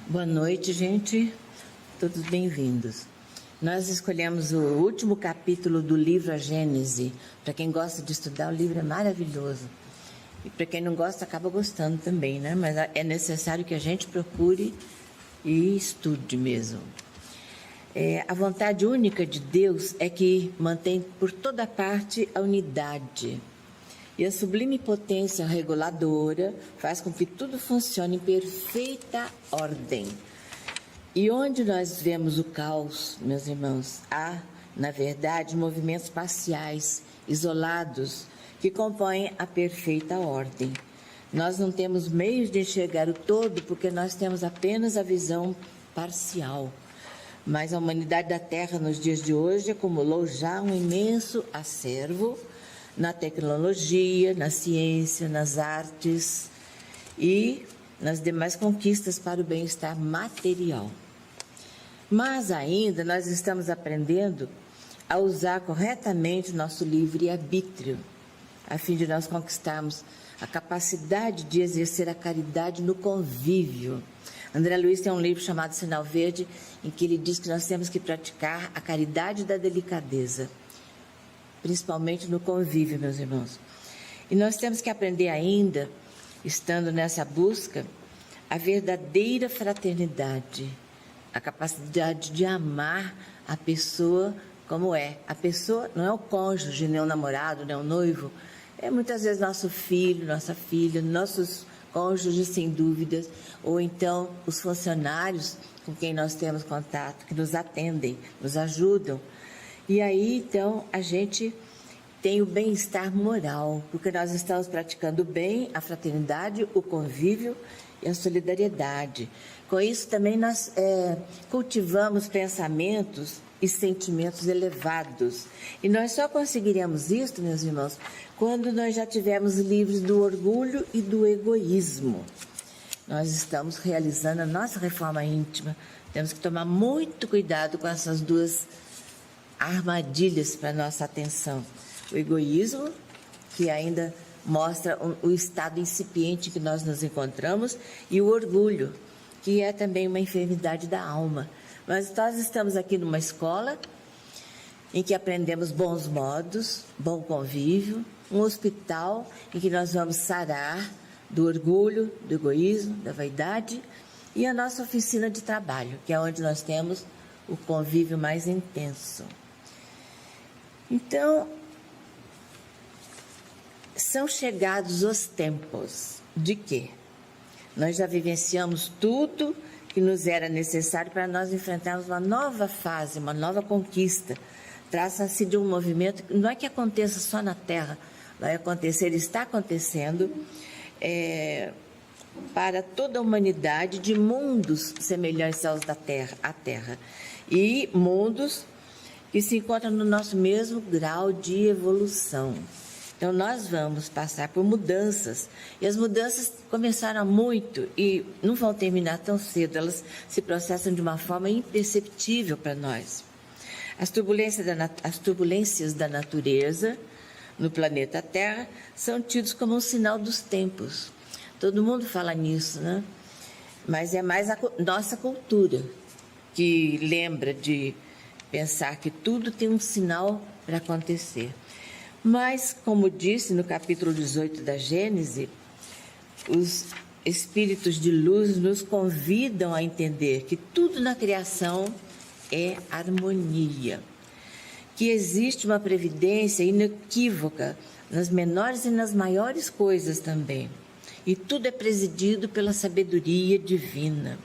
Boa noite, gente. Todos bem-vindos. Nós escolhemos o último capítulo do livro A Gênese. Para quem gosta de estudar, o livro é maravilhoso. E para quem não gosta, acaba gostando também, né? Mas é necessário que a gente procure e estude mesmo. A vontade única de Deus é que mantém por toda parte a unidade. E a sublime potência reguladora faz com que tudo funcione em perfeita ordem. E onde nós vemos o caos, meus irmãos, há, na verdade, movimentos parciais, isolados, que compõem a perfeita ordem. Nós não temos meios de enxergar o todo porque nós temos apenas a visão parcial. Mas a humanidade da Terra, nos dias de hoje, acumulou já um imenso acervo na tecnologia, na ciência, nas artes e nas demais conquistas para o bem-estar material. Mas ainda nós estamos aprendendo a usar corretamente nosso livre-arbítrio, a fim de nós conquistarmos a capacidade de exercer a caridade no convívio. André Luiz tem um livro chamado Sinal Verde, em que ele diz que nós temos que praticar a caridade da delicadeza, principalmente no convívio, meus irmãos. E nós temos que aprender ainda, estando nessa busca, a verdadeira fraternidade, a capacidade de amar a pessoa como é. A pessoa não é o cônjuge, nem o namorado, nem o noivo, é muitas vezes nosso filho, nossa filha, nossos cônjuges, sem dúvidas, ou então os funcionários com quem nós temos contato, que nos atendem, nos ajudam. E aí, então, a gente tem o bem-estar moral, porque nós estamos praticando o bem, a fraternidade, o convívio e a solidariedade. Com isso, também nós cultivamos pensamentos e sentimentos elevados. E nós só conseguiremos isso, meus irmãos, quando nós já estivermos livres do orgulho e do egoísmo. Nós estamos realizando a nossa reforma íntima. Temos que tomar muito cuidado com essas duas armadilhas para nossa atenção. O egoísmo, que ainda mostra o estado incipiente que nós nos encontramos, e o orgulho, que é também uma enfermidade da alma. Mas nós estamos aqui numa escola em que aprendemos bons modos, bom convívio, um hospital em que nós vamos sarar do orgulho, do egoísmo, da vaidade, e a nossa oficina de trabalho, que é onde nós temos o convívio mais intenso. Então, são chegados os tempos de quê? Nós já vivenciamos tudo que nos era necessário para nós enfrentarmos uma nova fase, uma nova conquista. Trata-se de um movimento que não é que aconteça só na Terra, vai acontecer, está acontecendo para toda a humanidade, de mundos semelhantes aos da Terra, a Terra, e mundos que se encontram no nosso mesmo grau de evolução. Então, nós vamos passar por mudanças, e as mudanças começaram há muito e não vão terminar tão cedo, elas se processam de uma forma imperceptível para nós. As turbulências da natureza no planeta Terra são tidos como um sinal dos tempos. Todo mundo fala nisso, né? Mas é mais a nossa cultura que lembra de pensar que tudo tem um sinal para acontecer. Mas, como disse no capítulo 18 da Gênese, os espíritos de luz nos convidam a entender que tudo na criação é harmonia, que existe uma previdência inequívoca nas menores e nas maiores coisas também, e tudo é presidido pela sabedoria divina.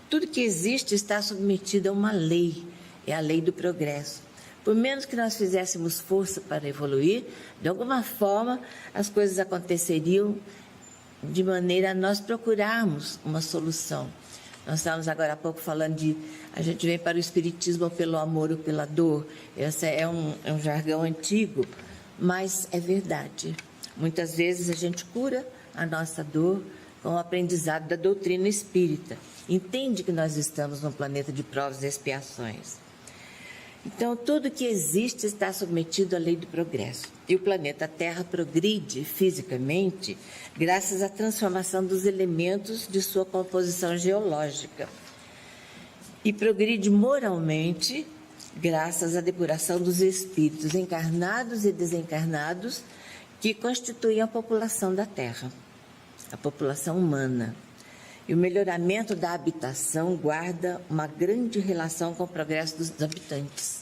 Tudo que existe está submetido a uma lei, é a lei do progresso. Por menos que nós fizéssemos força para evoluir, de alguma forma as coisas aconteceriam de maneira a nós procurarmos uma solução. Nós estávamos agora há pouco falando de a gente vem para o espiritismo pelo amor ou pela dor. Esse é um jargão antigo, mas é verdade. Muitas vezes a gente cura a nossa dor com o aprendizado da doutrina espírita. Entende que nós estamos num planeta de provas e expiações. Então, tudo que existe está submetido à lei do progresso. E o planeta Terra progride fisicamente graças à transformação dos elementos de sua composição geológica. E progride moralmente graças à depuração dos espíritos encarnados e desencarnados que constituem a população da Terra, a população humana. E o melhoramento da habitação guarda uma grande relação com o progresso dos habitantes.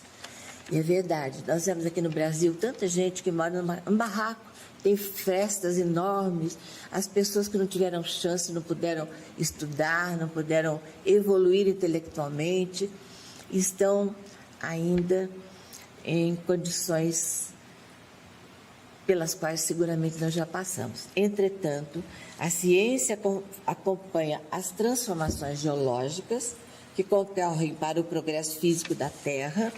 E é verdade, nós vemos aqui no Brasil tanta gente que mora num barraco, tem festas enormes, as pessoas que não tiveram chance, não puderam estudar, não puderam evoluir intelectualmente, estão ainda em condições pelas quais seguramente nós já passamos. Entretanto, a ciência acompanha as transformações geológicas que concorrem para o progresso físico da Terra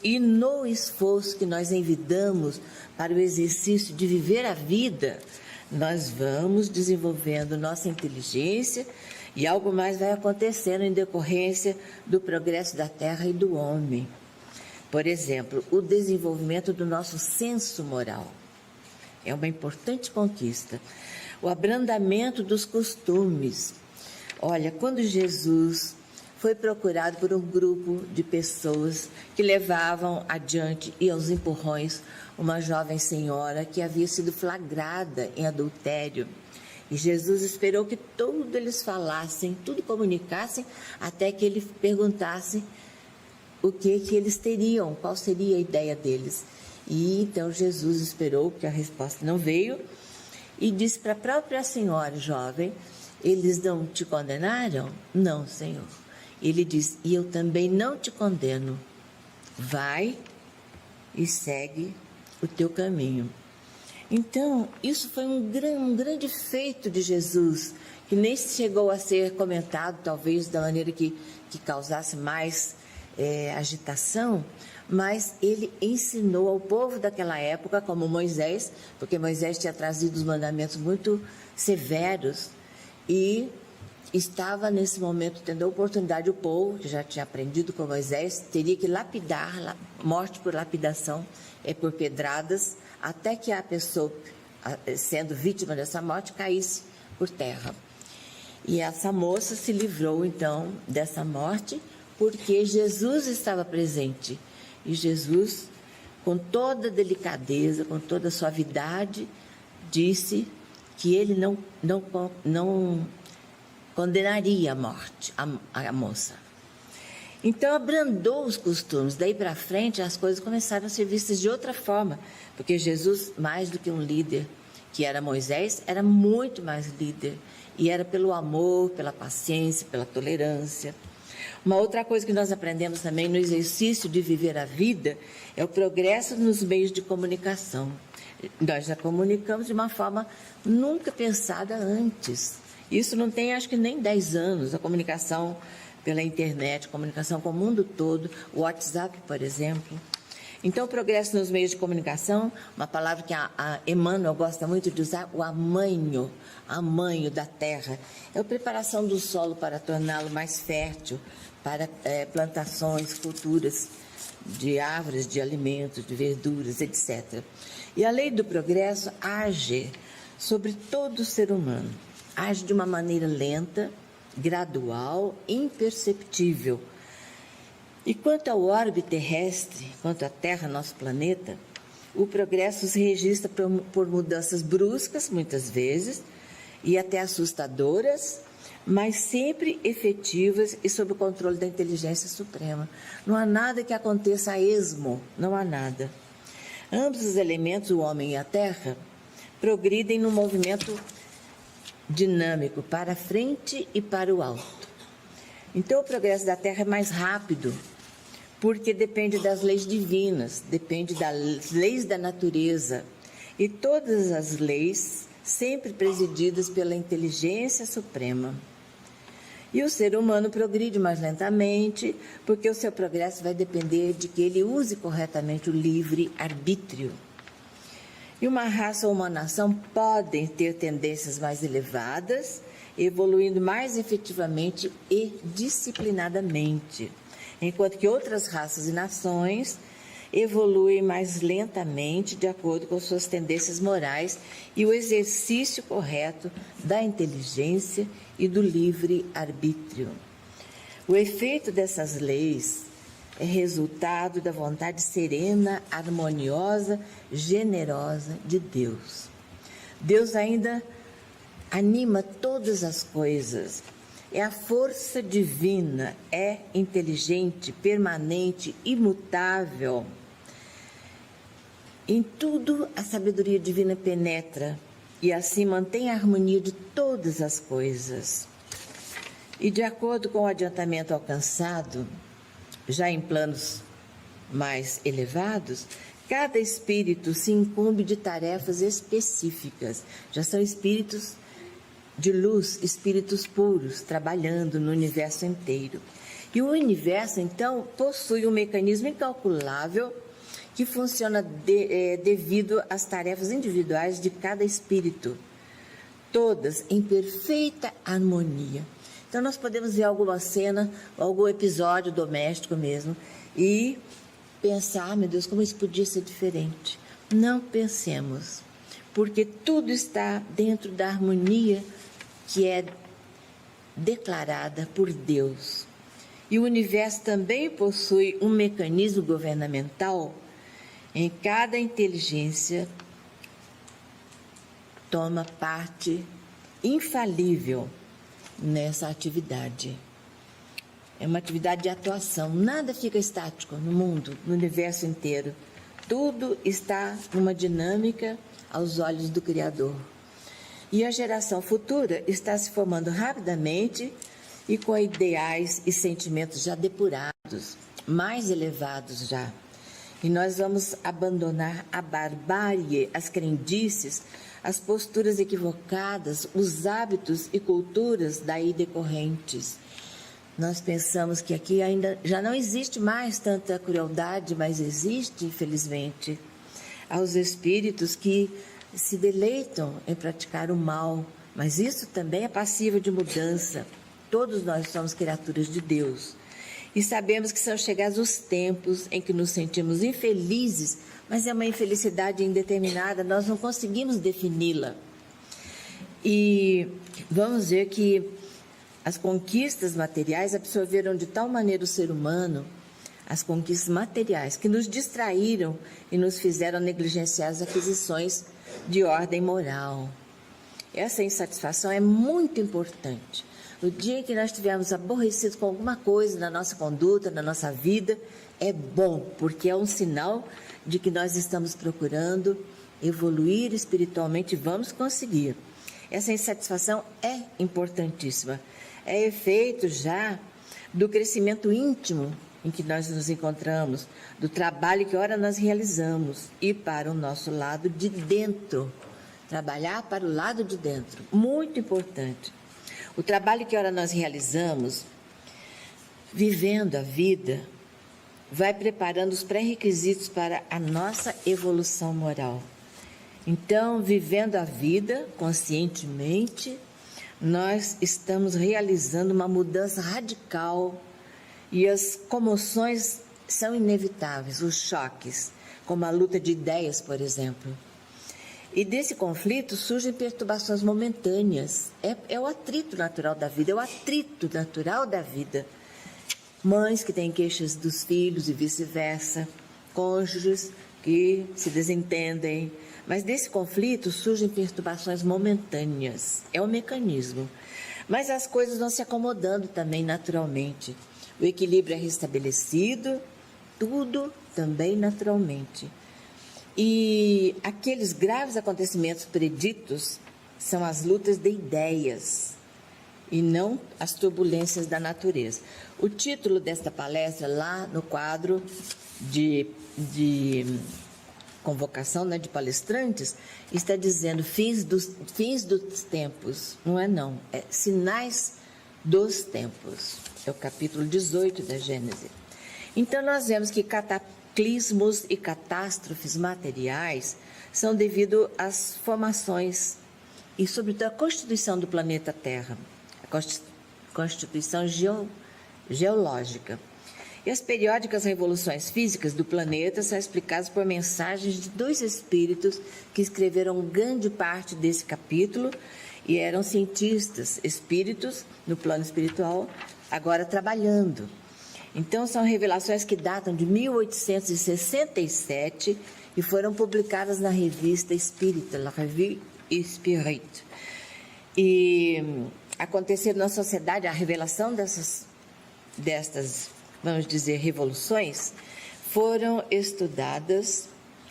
e no esforço que nós envidamos para o exercício de viver a vida, nós vamos desenvolvendo nossa inteligência e algo mais vai acontecendo em decorrência do progresso da Terra e do homem. Por exemplo, o desenvolvimento do nosso senso moral é uma importante conquista. O abrandamento dos costumes. Olha, quando Jesus foi procurado por um grupo de pessoas que levavam adiante e aos empurrões uma jovem senhora que havia sido flagrada em adultério. E Jesus esperou que tudo eles falassem, tudo comunicassem, até que ele perguntasse o que eles teriam, qual seria a ideia deles. E então Jesus esperou, que a resposta não veio, e disse para a própria senhora jovem: eles não te condenaram? Não, Senhor. Ele diz: e eu também não te condeno. Vai e segue o teu caminho. Então, isso foi um grande feito de Jesus, que nem chegou a ser comentado, talvez, da maneira que causasse mais agitação, mas ele ensinou ao povo daquela época, como Moisés, porque Moisés tinha trazido os mandamentos muito severos e estava nesse momento tendo a oportunidade, o povo, que já tinha aprendido com Moisés, teria que lapidar, morte por lapidação, por pedradas, até que a pessoa, sendo vítima dessa morte, caísse por terra. E essa moça se livrou, então, dessa morte, porque Jesus estava presente. E Jesus, com toda delicadeza, com toda suavidade, disse que ele não condenaria a morte, a moça. Então, abrandou os costumes. Daí para frente, as coisas começaram a ser vistas de outra forma, porque Jesus, mais do que um líder, que era Moisés, era muito mais líder. E era pelo amor, pela paciência, pela tolerância. Uma outra coisa que nós aprendemos também no exercício de viver a vida é o progresso nos meios de comunicação. Nós já comunicamos de uma forma nunca pensada antes. Isso não tem, acho que nem 10 anos, a comunicação pela internet, a comunicação com o mundo todo, o WhatsApp, por exemplo. Então, o progresso nos meios de comunicação, uma palavra que a Emmanuel gosta muito de usar, o amanho da terra, é a preparação do solo para torná-lo mais fértil, para plantações, culturas de árvores, de alimentos, de verduras, etc. E a lei do progresso age sobre todo o ser humano, age de uma maneira lenta, gradual, imperceptível. E quanto ao orbe terrestre, quanto à Terra, nosso planeta, o progresso se registra por mudanças bruscas, muitas vezes, e até assustadoras, mas sempre efetivas e sob o controle da inteligência suprema. Não há nada que aconteça a esmo, não há nada. Ambos os elementos, o homem e a terra, progridem num movimento dinâmico para frente e para o alto. Então, o progresso da terra é mais rápido, porque depende das leis divinas, depende das leis da natureza, e todas as leis sempre presididas pela inteligência suprema. E o ser humano progride mais lentamente, porque o seu progresso vai depender de que ele use corretamente o livre-arbítrio. E uma raça ou uma nação podem ter tendências mais elevadas, evoluindo mais efetivamente e disciplinadamente. enquanto que outras raças e nações evoluem mais lentamente de acordo com suas tendências morais e o exercício correto da inteligência e do livre-arbítrio. O efeito dessas leis é resultado da vontade serena, harmoniosa, generosa de Deus. Deus ainda anima todas as coisas. É a força divina, é inteligente, permanente, imutável. Em tudo a sabedoria divina penetra e assim mantém a harmonia de todas as coisas. E de acordo com o adiantamento alcançado, já em planos mais elevados, cada espírito se incumbe de tarefas específicas. Já são espíritos de luz, espíritos puros, trabalhando no universo inteiro. E o universo, então, possui um mecanismo incalculável que funciona devido às tarefas individuais de cada espírito, todas em perfeita harmonia. Então, nós podemos ver alguma cena, algum episódio doméstico mesmo, e pensar, meu Deus, como isso podia ser diferente. Não pensemos, porque tudo está dentro da harmonia que é declarada por Deus. E o universo também possui um mecanismo governamental em cada inteligência toma parte infalível nessa atividade. É uma atividade de atuação, nada fica estático no mundo, no universo inteiro. Tudo está numa dinâmica aos olhos do Criador. E a geração futura está se formando rapidamente e com ideais e sentimentos já depurados, mais elevados já. E nós vamos abandonar a barbárie, as crendices, as posturas equivocadas, os hábitos e culturas daí decorrentes. Nós pensamos que aqui ainda já não existe mais tanta crueldade, mas existe, infelizmente, aos espíritos que se deleitam em praticar o mal, mas isso também é passível de mudança. Todos nós somos criaturas de Deus e sabemos que são chegados os tempos em que nos sentimos infelizes, mas é uma infelicidade indeterminada, nós não conseguimos defini-la. E vamos ver que as conquistas materiais absorveram de tal maneira o ser humano, as conquistas materiais, que nos distraíram e nos fizeram negligenciar as aquisições de ordem moral. Essa insatisfação é muito importante. No dia em que nós estivermos aborrecidos com alguma coisa na nossa conduta, na nossa vida, é bom, porque é um sinal de que nós estamos procurando evoluir espiritualmente e vamos conseguir. Essa insatisfação é importantíssima. É efeito já do crescimento íntimo em que nós nos encontramos, do trabalho que ora nós realizamos e para o nosso lado de dentro. Trabalhar para o lado de dentro, muito importante. O trabalho que ora nós realizamos, vivendo a vida, vai preparando os pré-requisitos para a nossa evolução moral. Então, vivendo a vida conscientemente, nós estamos realizando uma mudança radical e as comoções são inevitáveis, os choques, como a luta de ideias, por exemplo. E desse conflito surgem perturbações momentâneas. É o atrito natural da vida, é o atrito natural da vida. Mães que têm queixas dos filhos e vice-versa, cônjuges que se desentendem. Mas desse conflito surgem perturbações momentâneas. É o mecanismo. Mas as coisas vão se acomodando também naturalmente. O equilíbrio é restabelecido, tudo também naturalmente. E aqueles graves acontecimentos preditos são as lutas de ideias e não as turbulências da natureza. O título desta palestra, lá no quadro de convocação, né, de palestrantes, está dizendo fins dos tempos. Não é não, é sinais dos tempos. É o capítulo 18 da Gênesis. Então nós vemos que cataclismos e catástrofes materiais são devido às formações e, sobretudo, à constituição do planeta Terra, a constituição geológica. E as periódicas revoluções físicas do planeta são explicadas por mensagens de 2 espíritos que escreveram grande parte desse capítulo e eram cientistas, espíritos no plano espiritual, agora trabalhando. Então, são revelações que datam de 1867 e foram publicadas na revista Espírita, La Revue Spirit. E aconteceram na sociedade a revelação destas, vamos dizer, revoluções, foram estudadas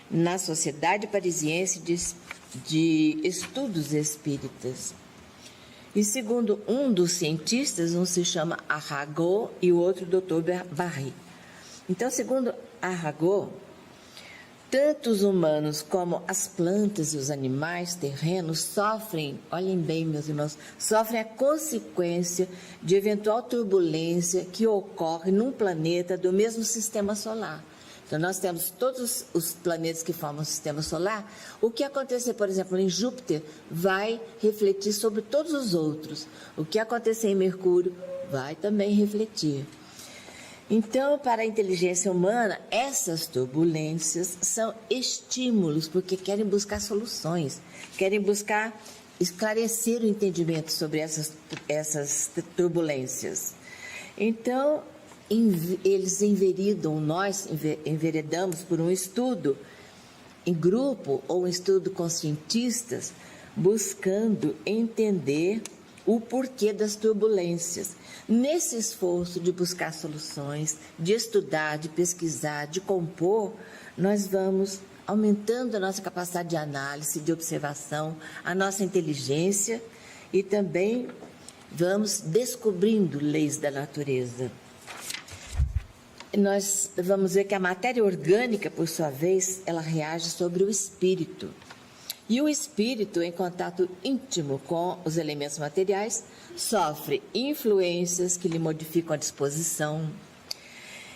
na Sociedade Parisiense de Estudos Espíritas. E segundo um dos cientistas, um se chama Arago e o outro Dr. Barry. Então, segundo Arago, tanto os humanos como as plantas e os animais terrenos sofrem, olhem bem, meus irmãos, sofrem a consequência de eventual turbulência que ocorre num planeta do mesmo sistema solar. Então, nós temos todos os planetas que formam o sistema solar. O que acontecer, por exemplo, em Júpiter, vai refletir sobre todos os outros. O que acontecer em Mercúrio vai também refletir. Então, para a inteligência humana, essas turbulências são estímulos, porque querem buscar soluções, querem buscar esclarecer o entendimento sobre essas turbulências. Então, eles enveredam, nós enveredamos por um estudo em grupo ou um estudo com cientistas, buscando entender o porquê das turbulências. Nesse esforço de buscar soluções, de estudar, de pesquisar, de compor, nós vamos aumentando a nossa capacidade de análise, de observação, a nossa inteligência e também vamos descobrindo leis da natureza. Nós vamos ver que a matéria orgânica, por sua vez, ela reage sobre o espírito. E o espírito, em contato íntimo com os elementos materiais, sofre influências que lhe modificam a disposição,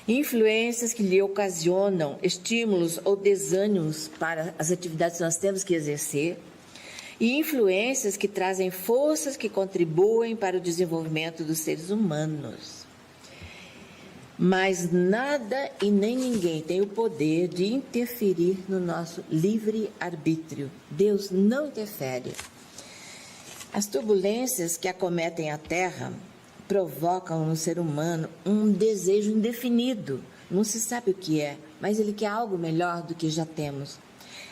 influências que lhe ocasionam estímulos ou desânimos para as atividades que nós temos que exercer, e influências que trazem forças que contribuem para o desenvolvimento dos seres humanos. Mas nada e nem ninguém tem o poder de interferir no nosso livre-arbítrio. Deus não interfere. As turbulências que acometem a Terra provocam no ser humano um desejo indefinido. Não se sabe o que é, mas ele quer algo melhor do que já temos.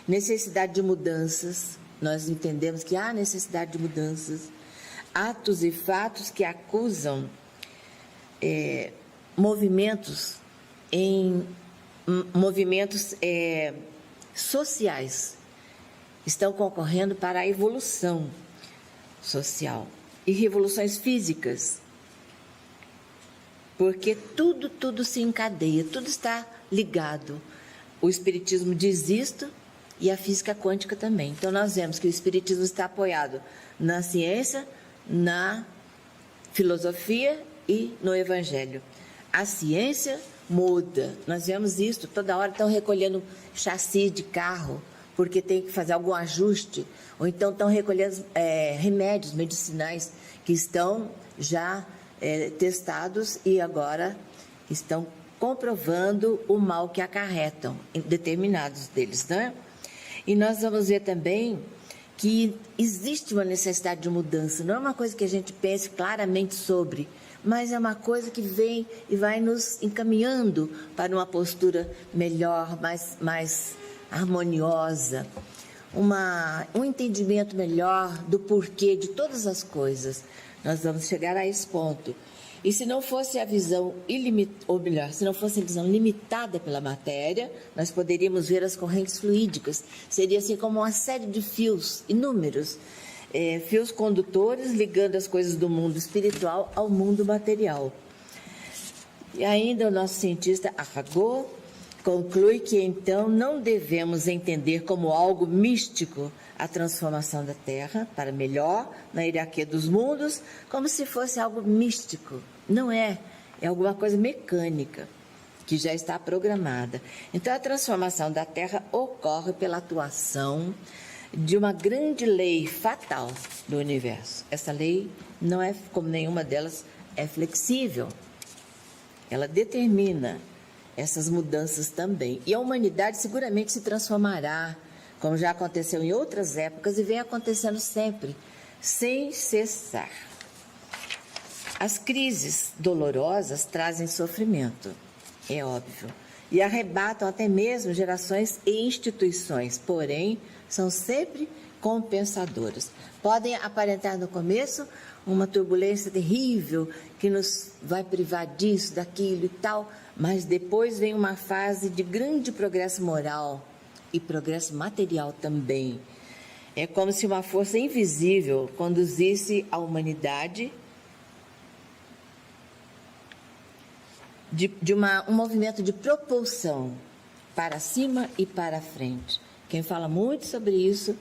Necessidade de mudanças. Nós entendemos que há necessidade de mudanças. Atos e fatos que acusam movimentos sociais estão concorrendo para a evolução social e revoluções físicas, porque tudo se encadeia, tudo está ligado. O espiritismo diz isto e a física quântica também. Então nós vemos que o espiritismo está apoiado na ciência, na filosofia e no evangelho. A ciência muda, nós vemos isso, toda hora estão recolhendo chassi de carro, porque tem que fazer algum ajuste, ou então estão recolhendo remédios medicinais que estão já testados e agora estão comprovando o mal que acarretam em determinados deles, né? E nós vamos ver também que existe uma necessidade de mudança, não é uma coisa que a gente pense claramente sobre, mas é uma coisa que vem e vai nos encaminhando para uma postura melhor, mais harmoniosa, um entendimento melhor do porquê de todas as coisas. Nós vamos chegar a esse ponto. E se não fosse a visão se não fosse a visão limitada pela matéria, nós poderíamos ver as correntes fluídicas. Seria assim como uma série de fios, inúmeros, fios condutores ligando as coisas do mundo espiritual ao mundo material. E ainda o nosso cientista Arago conclui que então não devemos entender como algo místico a transformação da Terra para melhor na hierarquia dos mundos, como se fosse algo místico. Não é alguma coisa mecânica que já está programada. Então a transformação da Terra ocorre pela atuação de uma grande lei fatal do universo. Essa lei não é, como nenhuma delas, é flexível. ela determina essas mudanças também. E a humanidade seguramente se transformará, como já aconteceu em outras épocas e vem acontecendo sempre, sem cessar. As crises dolorosas trazem sofrimento, é óbvio, e arrebatam até mesmo gerações e instituições, porém, são sempre compensadoras. Podem aparentar no começo uma turbulência terrível que nos vai privar disso, daquilo e tal, mas depois vem uma fase de grande progresso moral e progresso material também. É como se uma força invisível conduzisse a humanidade de um movimento de propulsão para cima e para frente. Quem fala muito sobre isso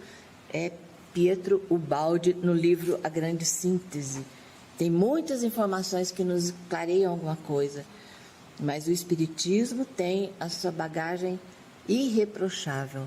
é Pietro Ubaldi, no livro A Grande Síntese. Tem muitas informações que nos clareiam alguma coisa, mas o Espiritismo tem a sua bagagem irreprochável.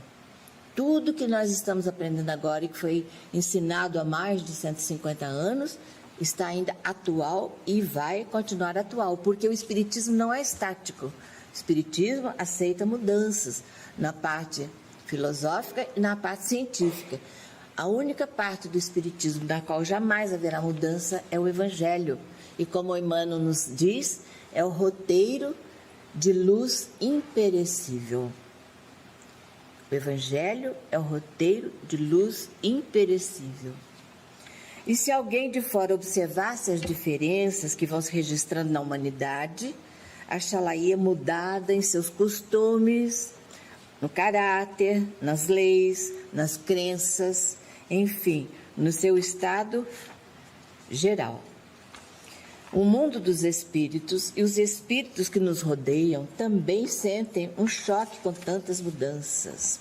Tudo que nós estamos aprendendo agora e que foi ensinado há mais de 150 anos está ainda atual e vai continuar atual, porque o Espiritismo não é estático. O Espiritismo aceita mudanças na parte filosófica e na parte científica. A única parte do Espiritismo na qual jamais haverá mudança é o Evangelho. E como Emmanuel nos diz, é o roteiro de luz imperecível. O Evangelho é o roteiro de luz imperecível. E se alguém de fora observasse as diferenças que vão se registrando na humanidade, achá-la-ia mudada em seus costumes, no caráter, nas leis, nas crenças, enfim, no seu estado geral. O mundo dos espíritos e os espíritos que nos rodeiam também sentem um choque com tantas mudanças.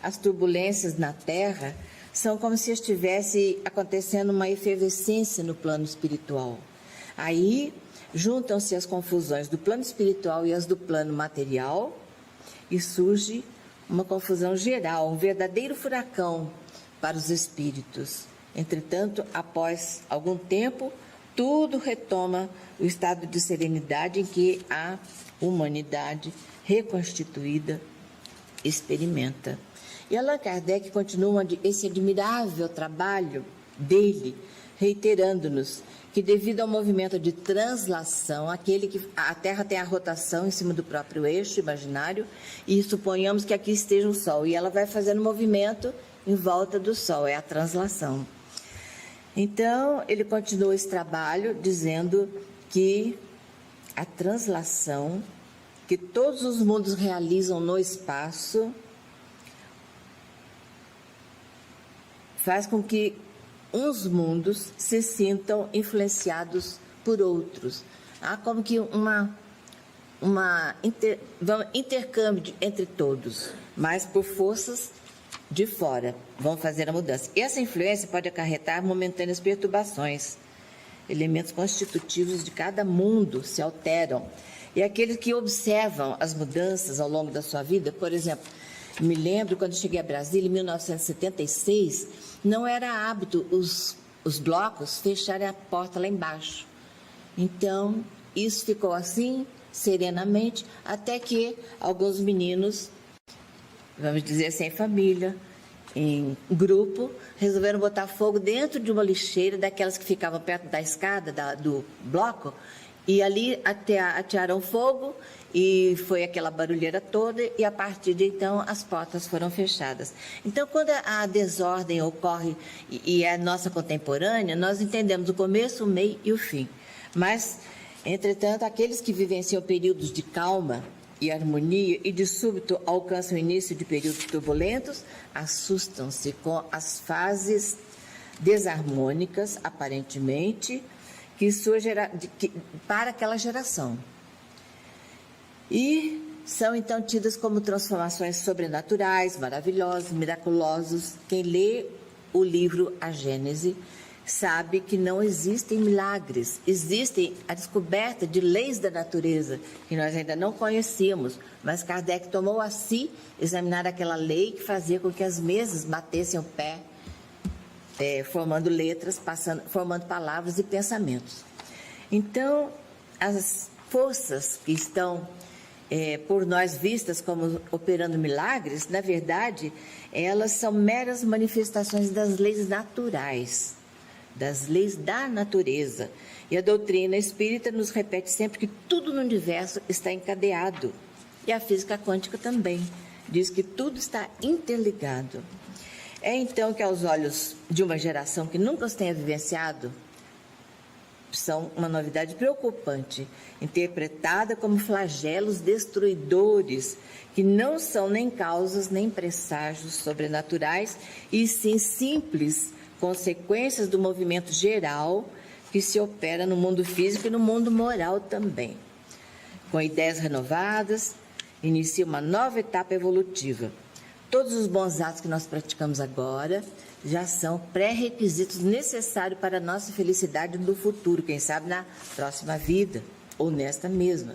As turbulências na Terra são como se estivesse acontecendo uma efervescência no plano espiritual. Aí juntam-se as confusões do plano espiritual e as do plano material e surge uma confusão geral, um verdadeiro furacão para os espíritos. Entretanto, após algum tempo, tudo retoma o estado de serenidade em que a humanidade reconstituída experimenta. E Allan Kardec continua esse admirável trabalho dele, reiterando-nos que devido ao movimento de translação, aquele que a Terra tem a rotação em cima do próprio eixo imaginário, e suponhamos que aqui esteja o Sol, e ela vai fazendo movimento em volta do Sol, é a translação. Então, ele continua esse trabalho dizendo que a translação, que todos os mundos realizam no espaço, faz com que uns mundos se sintam influenciados por outros. Há como que intercâmbio entre todos, mas por forças de fora vão fazer a mudança. E essa influência pode acarretar momentâneas perturbações. Elementos constitutivos de cada mundo se alteram. E aqueles que observam as mudanças ao longo da sua vida, por exemplo, me lembro quando cheguei a Brasília em 1976, não era hábito os blocos fecharem a porta lá embaixo. Então, isso ficou assim, serenamente, até que alguns meninos, vamos dizer assim, em família, em grupo, resolveram botar fogo dentro de uma lixeira, daquelas que ficavam perto da escada do bloco, e ali atearam fogo, e foi aquela barulheira toda, e a partir de então as portas foram fechadas. Então, quando a desordem ocorre e é nossa contemporânea, nós entendemos o começo, o meio e o fim. Mas, entretanto, aqueles que vivenciam períodos de calma e harmonia e de súbito alcançam o início de períodos turbulentos, assustam-se com as fases desarmônicas, aparentemente, para aquela geração. E são então tidas como transformações sobrenaturais, maravilhosas, miraculosas. Quem lê o livro A Gênese sabe que não existem milagres, existem a descoberta de leis da natureza que nós ainda não conhecíamos, mas Kardec tomou a si examinar aquela lei que fazia com que as mesas batessem o pé, formando letras, formando palavras e pensamentos. Então, as forças que estão por nós vistas como operando milagres, na verdade, elas são meras manifestações das leis naturais, das leis da natureza. E a doutrina espírita nos repete sempre que tudo no universo está encadeado. E a física quântica também diz que tudo está interligado. É então que, aos olhos de uma geração que nunca os tenha vivenciado, são uma novidade preocupante, interpretada como flagelos destruidores, que não são nem causas nem presságios sobrenaturais, e sim simples consequências do movimento geral que se opera no mundo físico e no mundo moral também. Com ideias renovadas, inicia uma nova etapa evolutiva. Todos os bons atos que nós praticamos agora já são pré-requisitos necessários para a nossa felicidade do futuro, quem sabe na próxima vida ou nesta mesma.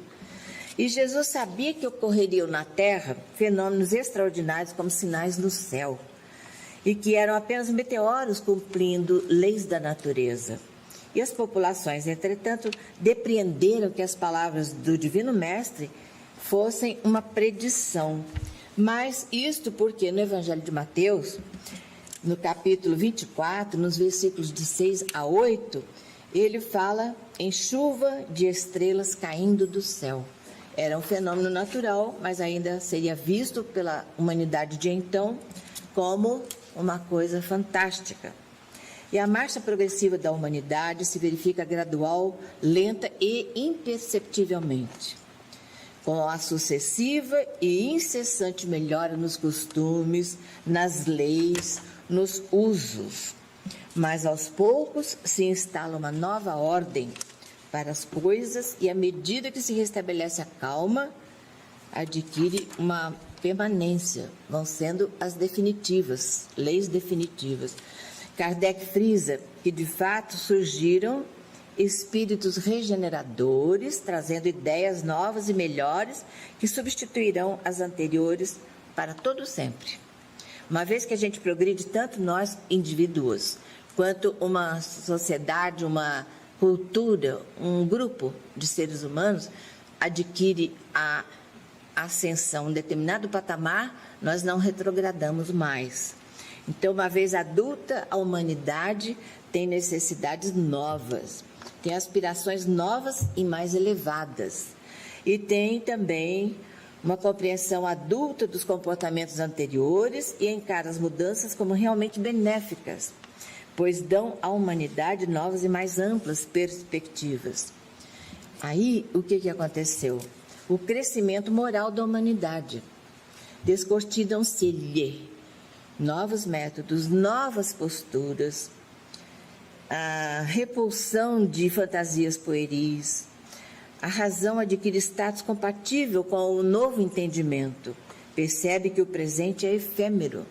E Jesus sabia que ocorreriam na Terra fenômenos extraordinários como sinais no céu, e que eram apenas meteoros cumprindo leis da natureza. E as populações, entretanto, depreenderam que as palavras do Divino Mestre fossem uma predição. Mas isto porque no Evangelho de Mateus, no capítulo 24, nos versículos de 6 a 8, ele fala em chuva de estrelas caindo do céu. Era um fenômeno natural, mas ainda seria visto pela humanidade de então como uma coisa fantástica. E a marcha progressiva da humanidade se verifica gradual, lenta e imperceptivelmente, com a sucessiva e incessante melhora nos costumes, nas leis, nos usos. Mas aos poucos se instala uma nova ordem para as coisas e, à medida que se restabelece a calma, adquire uma permanência, vão sendo as definitivas, leis definitivas. Kardec frisa que, de fato, surgiram espíritos regeneradores, trazendo ideias novas e melhores que substituirão as anteriores para todo sempre. Uma vez que a gente progride tanto nós, indivíduos, quanto uma sociedade, uma cultura, um grupo de seres humanos, adquire a ascensão, um determinado patamar, nós não retrogradamos mais. Então, uma vez adulta, a humanidade tem necessidades novas, tem aspirações novas e mais elevadas. E tem também uma compreensão adulta dos comportamentos anteriores e encara as mudanças como realmente benéficas, pois dão à humanidade novas e mais amplas perspectivas. Aí, o que aconteceu? O crescimento moral da humanidade. Descortinam-se-lhe novos métodos, novas posturas, a repulsão de fantasias pueris. A razão adquire status compatível com o novo entendimento. Percebe que o presente é efêmero.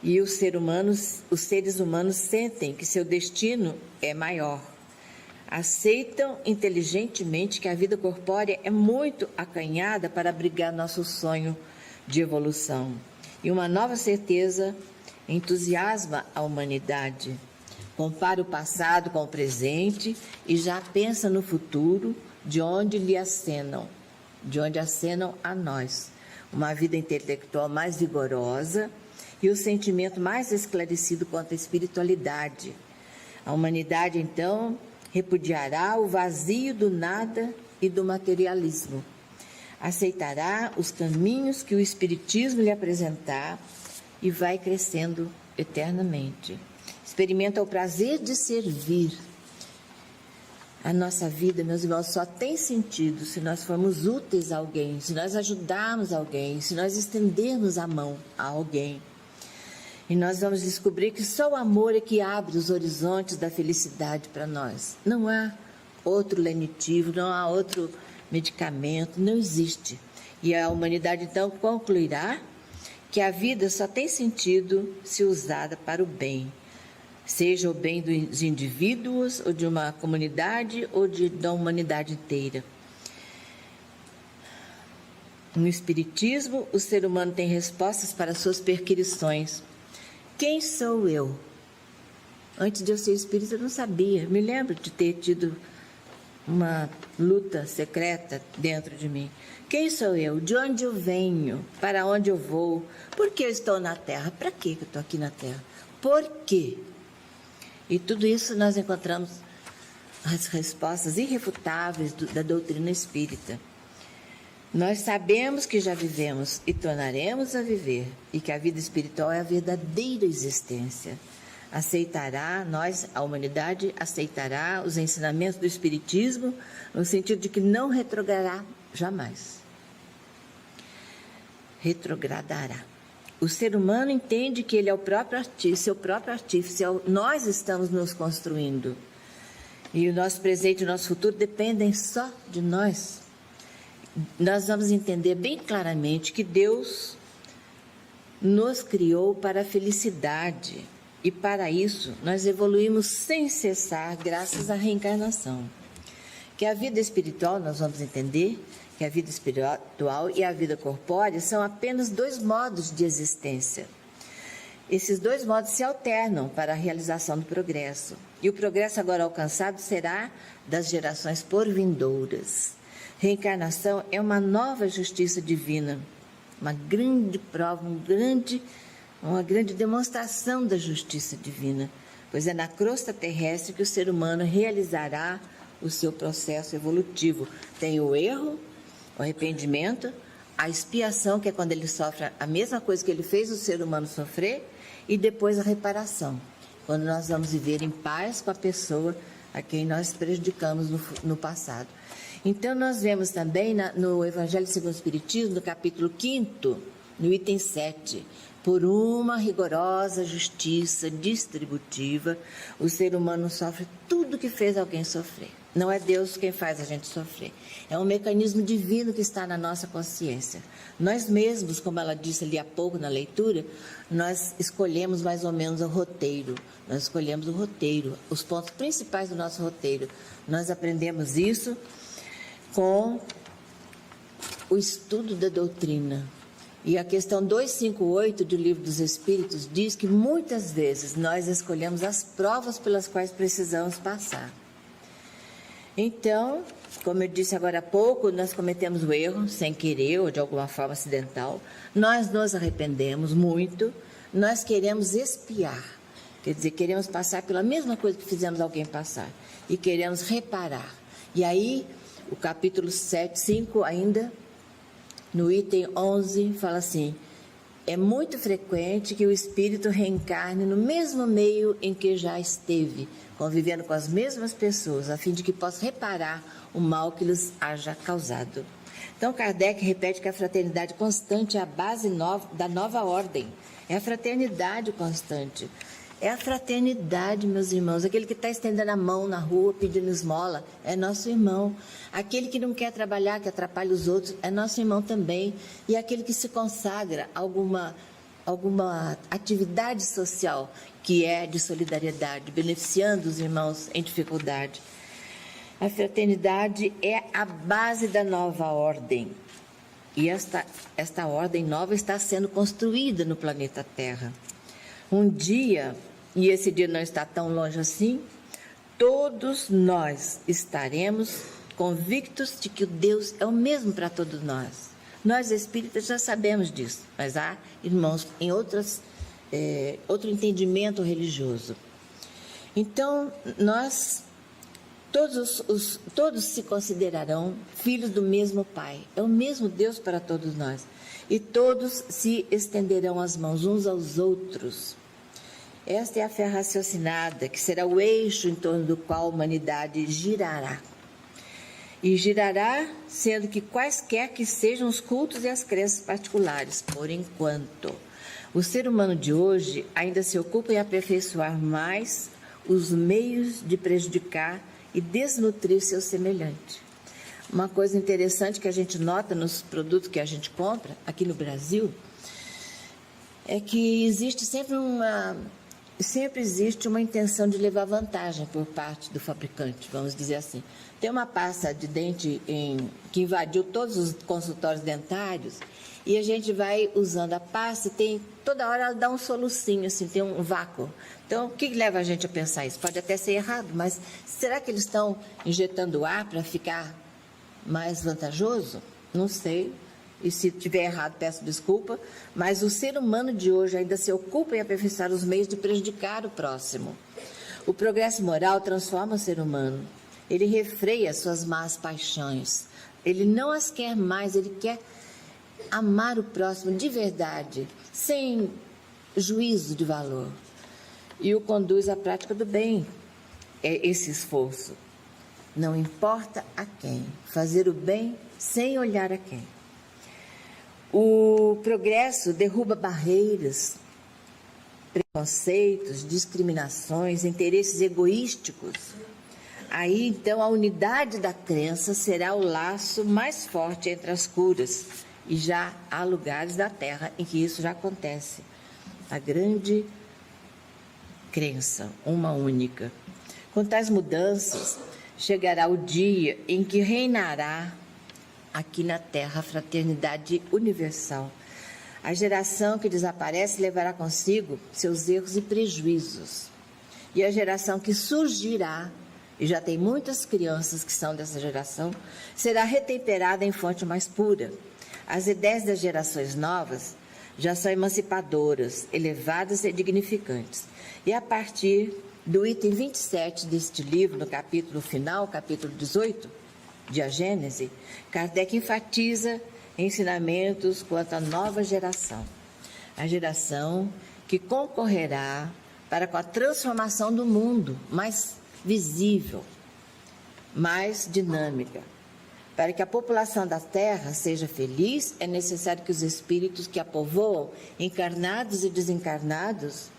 E os seres humanos sentem que seu destino é maior. Aceitam inteligentemente que a vida corpórea é muito acanhada para abrigar nosso sonho de evolução. E uma nova certeza entusiasma a humanidade. Compara o passado com o presente e já pensa no futuro, de onde acenam a nós. Uma vida intelectual mais vigorosa e o sentimento mais esclarecido quanto à espiritualidade. A humanidade, então, repudiará o vazio do nada e do materialismo. Aceitará os caminhos que o Espiritismo lhe apresentar e vai crescendo eternamente. Experimenta o prazer de servir. A nossa vida, meus irmãos, só tem sentido se nós formos úteis a alguém, se nós ajudarmos alguém, se nós estendermos a mão a alguém. E nós vamos descobrir que só o amor é que abre os horizontes da felicidade para nós. Não há outro lenitivo, não há outro medicamento, não existe. E a humanidade, então, concluirá que a vida só tem sentido se usada para o bem, seja o bem dos indivíduos, ou de uma comunidade, ou da humanidade inteira. No Espiritismo, o ser humano tem respostas para suas perquisições. Quem sou eu? Antes de eu ser espírita, eu não sabia. Me lembro de ter tido uma luta secreta dentro de mim. Quem sou eu? De onde eu venho? Para onde eu vou? Por que eu estou na Terra? Para que eu estou aqui na Terra? Por quê? E tudo isso nós encontramos as respostas irrefutáveis da doutrina espírita. Nós sabemos que já vivemos e tornaremos a viver, e que a vida espiritual é a verdadeira existência. A humanidade aceitará os ensinamentos do Espiritismo, no sentido de que não retrogradará jamais. Retrogradará. O ser humano entende que ele é o próprio artífice, seu próprio artífice. Nós estamos nos construindo. E o nosso presente e o nosso futuro dependem só de nós. Nós vamos entender bem claramente que Deus nos criou para a felicidade. E para isso, nós evoluímos sem cessar graças à reencarnação. Que a vida espiritual, nós vamos entender, que a vida espiritual e a vida corpórea são apenas dois modos de existência. Esses dois modos se alternam para a realização do progresso. E o progresso agora alcançado será das gerações por vindouras. Reencarnação é uma nova justiça divina, uma grande prova, uma grande demonstração da justiça divina, pois é na crosta terrestre que o ser humano realizará o seu processo evolutivo. Tem o erro, o arrependimento, a expiação, que é quando ele sofre a mesma coisa que ele fez o ser humano sofrer, e depois a reparação, quando nós vamos viver em paz com a pessoa a quem nós prejudicamos no passado. Então, nós vemos também no Evangelho segundo o Espiritismo, no capítulo 5º, no item 7, por uma rigorosa justiça distributiva, o ser humano sofre tudo que fez alguém sofrer. Não é Deus quem faz a gente sofrer. É um mecanismo divino que está na nossa consciência. Nós mesmos, como ela disse ali há pouco na leitura, nós escolhemos mais ou menos o roteiro. Nós escolhemos o roteiro, os pontos principais do nosso roteiro. Nós aprendemos isso com o estudo da doutrina. E a questão 258 do Livro dos Espíritos diz que muitas vezes nós escolhemos as provas pelas quais precisamos passar. Então, como eu disse agora há pouco, nós cometemos o erro sem querer ou de alguma forma acidental. Nós nos arrependemos muito, nós queremos expiar. Quer dizer, queremos passar pela mesma coisa que fizemos alguém passar. E queremos reparar. E aí, o capítulo 5 ainda, no item 11, fala assim: é muito frequente que o espírito reencarne no mesmo meio em que já esteve, convivendo com as mesmas pessoas, a fim de que possa reparar o mal que lhes haja causado. Então, Kardec repete que a fraternidade constante é a base da nova ordem. É a fraternidade constante. É a fraternidade, meus irmãos. Aquele que está estendendo a mão na rua pedindo esmola é nosso irmão. Aquele que não quer trabalhar, que atrapalha os outros, é nosso irmão também. E aquele que se consagra a alguma atividade social que é de solidariedade, beneficiando os irmãos em dificuldade. A fraternidade é a base da nova ordem. E esta ordem nova está sendo construída no planeta Terra. Um dia, e esse dia não está tão longe assim, todos nós estaremos convictos de que o Deus é o mesmo para todos nós. Nós espíritas já sabemos disso, mas há irmãos em outro entendimento religioso. Então, todos se considerarão filhos do mesmo Pai. É o mesmo Deus para todos nós. E todos se estenderão as mãos uns aos outros. Esta é a fé raciocinada, que será o eixo em torno do qual a humanidade girará. E girará, sendo que quaisquer que sejam os cultos e as crenças particulares, por enquanto. O ser humano de hoje ainda se ocupa em aperfeiçoar mais os meios de prejudicar e desnutrir seu semelhante. Uma coisa interessante que a gente nota nos produtos que a gente compra aqui no Brasil é que existe sempre sempre existe uma intenção de levar vantagem por parte do fabricante, vamos dizer assim. Tem uma pasta de dente que invadiu todos os consultórios dentários e a gente vai usando a pasta e toda hora ela dá um solucinho, assim, tem um vácuo. Então, o que leva a gente a pensar isso? Pode até ser errado, mas será que eles estão injetando ar para ficar mais vantajoso? Não sei. E se estiver errado, peço desculpa, mas o ser humano de hoje ainda se ocupa em aperfeiçoar os meios de prejudicar o próximo. O progresso moral transforma o ser humano. Ele refreia suas más paixões. Ele não as quer mais, ele quer amar o próximo de verdade, sem juízo de valor. E o conduz à prática do bem. É esse esforço. Não importa a quem. Fazer o bem sem olhar a quem. O progresso derruba barreiras, preconceitos, discriminações, interesses egoísticos. Aí, então, a unidade da crença será o laço mais forte entre as curas. E já há lugares da Terra em que isso já acontece. A grande crença, uma única. Com tais mudanças, chegará o dia em que reinará aqui na Terra a fraternidade universal. A geração que desaparece levará consigo seus erros e prejuízos. E a geração que surgirá, e já tem muitas crianças que são dessa geração, será retemperada em fonte mais pura. As ideias das gerações novas já são emancipadoras, elevadas e dignificantes. E a partir do item 27 deste livro, no capítulo final, capítulo 18, de A Gênese, Kardec enfatiza ensinamentos quanto à nova geração. A geração que concorrerá para com a transformação do mundo, mais visível, mais dinâmica. Para que a população da Terra seja feliz, é necessário que os espíritos que a povoam, encarnados e desencarnados,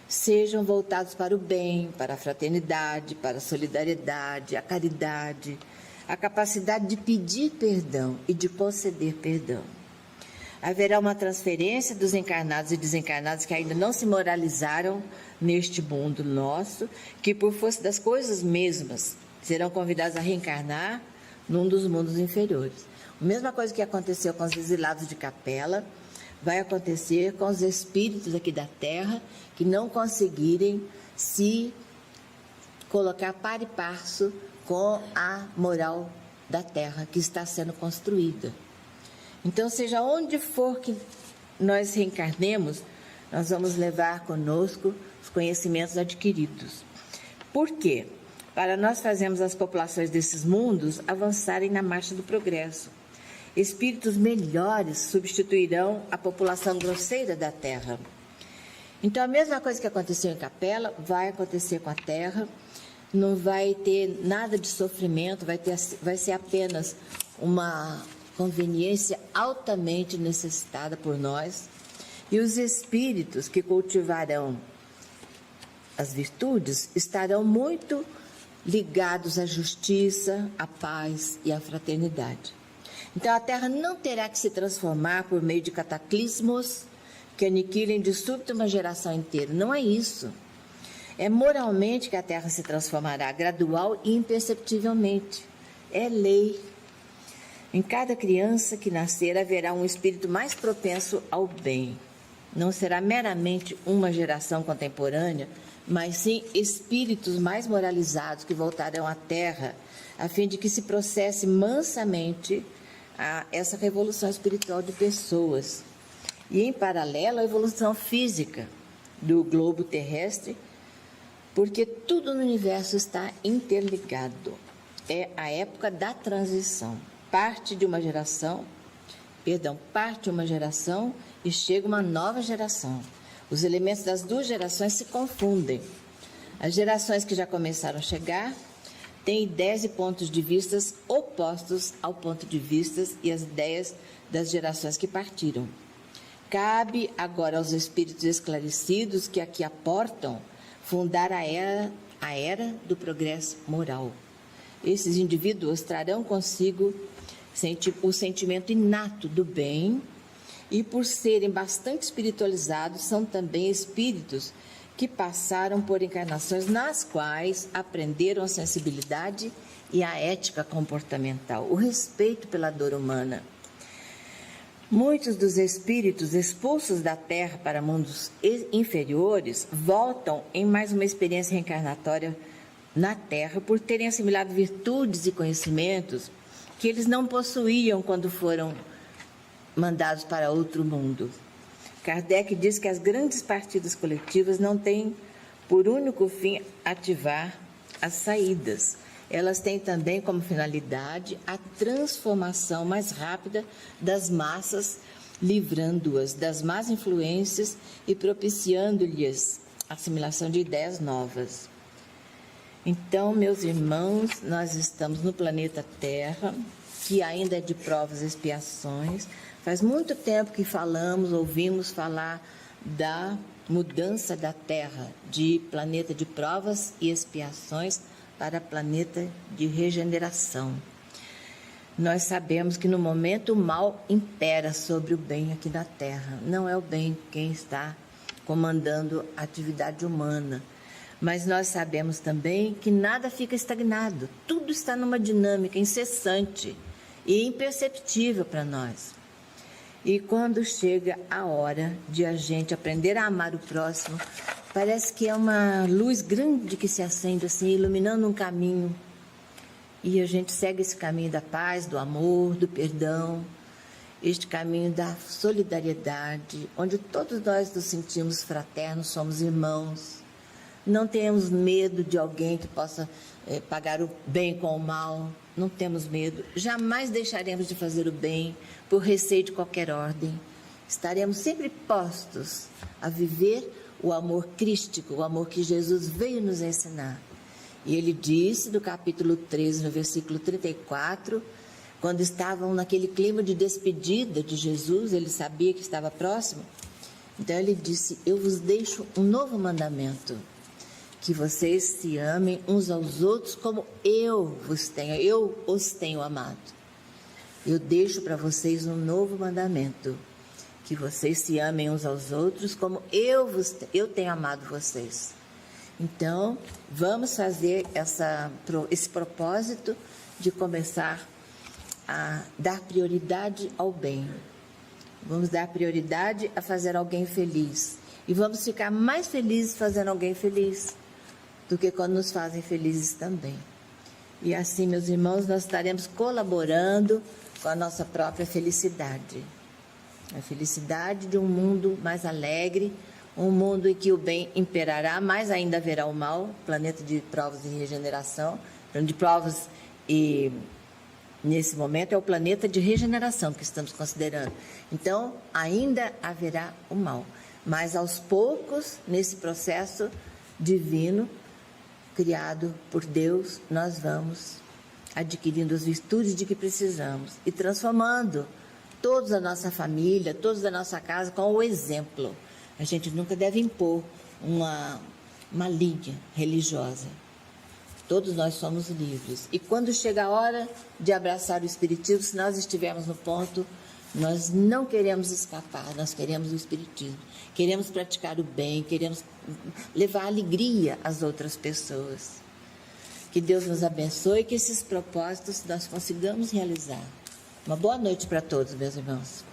sejam voltados para o bem, para a fraternidade, para a solidariedade, a caridade, a capacidade de pedir perdão e de conceder perdão. Haverá uma transferência dos encarnados e desencarnados que ainda não se moralizaram neste mundo nosso, que por força das coisas mesmas serão convidados a reencarnar num dos mundos inferiores. A mesma coisa que aconteceu com os exilados de Capela, vai acontecer com os espíritos aqui da Terra que não conseguirem se colocar par e passo com a moral da Terra que está sendo construída. Então, seja onde for que nós reencarnemos, nós vamos levar conosco os conhecimentos adquiridos. Por quê? Para nós fazermos as populações desses mundos avançarem na marcha do progresso. Espíritos melhores substituirão a população grosseira da Terra. Então, a mesma coisa que aconteceu em Capela vai acontecer com a Terra. Não vai ter nada de sofrimento, vai ser apenas uma conveniência altamente necessitada por nós. E os espíritos que cultivarão as virtudes estarão muito ligados à justiça, à paz e à fraternidade. Então, a Terra não terá que se transformar por meio de cataclismos que aniquilem de súbito uma geração inteira. Não é isso. É moralmente que a Terra se transformará, gradual e imperceptivelmente. É lei. Em cada criança que nascer haverá um espírito mais propenso ao bem. Não será meramente uma geração contemporânea, mas sim espíritos mais moralizados que voltarão à Terra, a fim de que se processe mansamente essa revolução espiritual de pessoas. E, em paralelo, a evolução física do globo terrestre, porque tudo no universo está interligado. É a época da transição. Parte uma geração e chega uma nova geração. Os elementos das duas gerações se confundem. As gerações que já começaram a chegar têm ideias e pontos de vista opostos ao ponto de vista e às ideias das gerações que partiram. Cabe agora aos espíritos esclarecidos que aqui aportam fundar a era do progresso moral. Esses indivíduos trarão consigo o sentimento inato do bem e, por serem bastante espiritualizados, são também espíritos que passaram por encarnações nas quais aprenderam a sensibilidade e a ética comportamental, o respeito pela dor humana. Muitos dos espíritos expulsos da Terra para mundos inferiores voltam em mais uma experiência reencarnatória na Terra por terem assimilado virtudes e conhecimentos que eles não possuíam quando foram mandados para outro mundo. Kardec diz que as grandes partidas coletivas não têm por único fim ativar as saídas. Elas têm também como finalidade a transformação mais rápida das massas, livrando-as das más influências e propiciando-lhes a assimilação de ideias novas. Então, meus irmãos, nós estamos no planeta Terra, que ainda é de provas e expiações. Faz muito tempo que ouvimos falar da mudança da Terra de planeta de provas e expiações para planeta de regeneração. Nós sabemos que no momento o mal impera sobre o bem aqui na Terra. Não é o bem quem está comandando a atividade humana. Mas nós sabemos também que nada fica estagnado. Tudo está numa dinâmica incessante e imperceptível para nós. E quando chega a hora de a gente aprender a amar o próximo, parece que é uma luz grande que se acende assim, iluminando um caminho. E a gente segue esse caminho da paz, do amor, do perdão, este caminho da solidariedade, onde todos nós nos sentimos fraternos, somos irmãos. Não temos medo de alguém que possa pagar o bem com o mal. Não temos medo. Jamais deixaremos de fazer o bem por receio de qualquer ordem. Estaremos sempre postos a viver o amor crístico, o amor que Jesus veio nos ensinar. E ele disse no capítulo 13, no versículo 34, quando estavam naquele clima de despedida de Jesus, ele sabia que estava próximo. Então ele disse: eu vos deixo um novo mandamento, que vocês se amem uns aos outros como eu os tenho amado. Eu deixo para vocês um novo mandamento, que vocês se amem uns aos outros como eu tenho amado vocês. Então, vamos fazer esse propósito de começar a dar prioridade ao bem. Vamos dar prioridade a fazer alguém feliz. E vamos ficar mais felizes fazendo alguém feliz do que quando nos fazem felizes também. E assim, meus irmãos, nós estaremos colaborando com a nossa própria felicidade. A felicidade de um mundo mais alegre, um mundo em que o bem imperará, mas ainda haverá o mal, planeta de provas e regeneração, de provas e, nesse momento, é o planeta de regeneração que estamos considerando. Então, ainda haverá o mal, mas aos poucos, nesse processo divino, criado por Deus, nós vamos adquirindo as virtudes de que precisamos e transformando todos da nossa família, todos da nossa casa com o exemplo. A gente nunca deve impor uma linha religiosa. Todos nós somos livres. E quando chega a hora de abraçar o Espiritismo, se nós estivermos no ponto, nós não queremos escapar, nós queremos o Espiritismo. Queremos praticar o bem, queremos levar alegria às outras pessoas. Que Deus nos abençoe e que esses propósitos nós consigamos realizar. Uma boa noite para todos, meus irmãos.